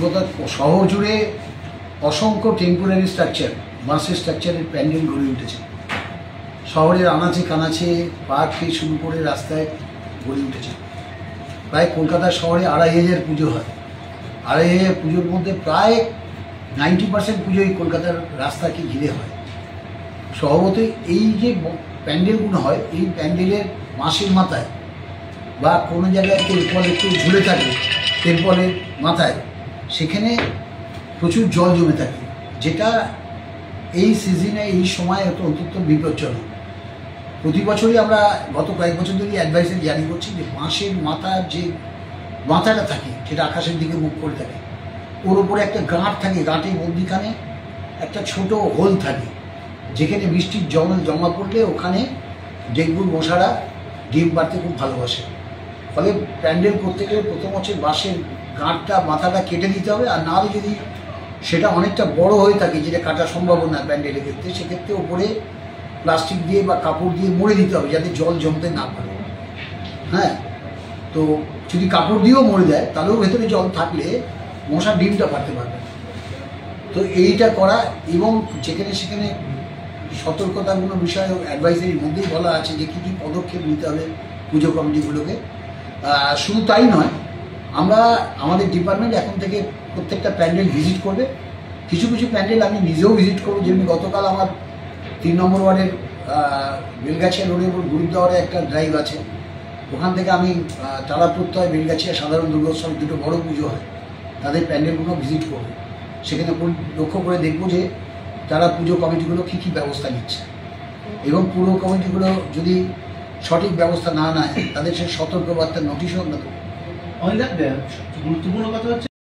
কলকাতা শহর জুড়ে অসংখ্য টেম্পোরারি স্ট্রাকচার, বাসের স্ট্রাকচারের প্যান্ডেল গড়ে উঠেছে। শহরের আনাচে কানাচে, পার্ক থেকে শুরু করে রাস্তায় গড়ে উঠেছে। প্রায় কলকাতা শহরে ২৫০০ পুজো হয়। ২৫০০ পুজোর মধ্যে প্রায় 90% পুজোই কলকাতার রাস্তাকে ঘিরে হয়। স্বভাবতই এই যে প্যান্ডেলগুলো হয়, এই প্যান্ডেলের মাসের মাথায় বা কোনো জায়গায় তেরপল একটু ঝুলে থাকে, তেরপলের মাথায় সেখানে প্রচুর জল জমে থাকে, যেটা এই সিজনে এই সময় অত্যন্ত বিপজ্জনক। প্রতি বছরই আমরা গত কয়েক বছর ধরে অ্যাডভাইসারি জারি করছি যে বাঁশের মাথার যে মাথাটা থাকে, সেটা আকাশের দিকে মুখ করে থাকে, ওর উপরে একটা গাঁট থাকে, গাঁটের মধ্যিখানে একটা ছোট হোল থাকে, যেখানে বৃষ্টির জল জমা পড়লে ওখানে ডেঙ্গুর মশারা ডিম পাড়তে খুব ভালোবাসে। ফলে প্যান্ডেল করতে গেলে প্রথম হচ্ছে বাঁশের গাঁটটা, মাথাটা কেটে দিতে হবে। আর না হলে যদি সেটা অনেকটা বড় হয়ে থাকে, যেটা কাটা সম্ভব না প্যান্ডেলের ক্ষেত্রে, সেক্ষেত্রে ওপরে প্লাস্টিক দিয়ে বা কাপড় দিয়ে মুড়ে দিতে হবে, যাতে জল জমতে না পারে। হ্যাঁ, তো যদি কাপড় দিয়েও মুড়ে দেয়, তাহলেও ভেতরে জল থাকলে মশা ডিমটা পারতে পারবে। তো এইটা করা, এবং যেখানে সেখানে সতর্কতাগুলো বিষয়ে অ্যাডভাইজারির মধ্যেই বলা আছে যে কী কী পদক্ষেপ নিতে হবে পুজো কমিটিগুলোকে। শুধু তাই নয়, আমরা আমাদের ডিপার্টমেন্ট এখন থেকে প্রত্যেকটা প্যান্ডেল ভিজিট করবে। কিছু কিছু প্যান্ডেল আমি নিজেও ভিজিট করবো। যেমনি গতকাল আমার ৩ নম্বর ওয়ার্ডের বেলগাছিয়া রোডের উপর গুরুদ্বারে একটা ড্রাইভ আছে, ওখান থেকে আমি টালা প্রত্যয়, বেলগাছিয়া সাধারণ দুর্গোৎসব, দুটো বড় পুজো হয়, তাদের প্যান্ডেলগুলো ভিজিট করবো। সেখানে লক্ষ্য করে দেখবো যে তারা পুজো কমিটিগুলো কী কী ব্যবস্থা নিচ্ছে, এবং পুরো কমিটিগুলো যদি সঠিক ব্যবস্থা না নেয়, তাদের সেই সতর্কবার্তার নোটিশও আমরা দেবো। গুরুত্বপূর্ণ কথা হচ্ছে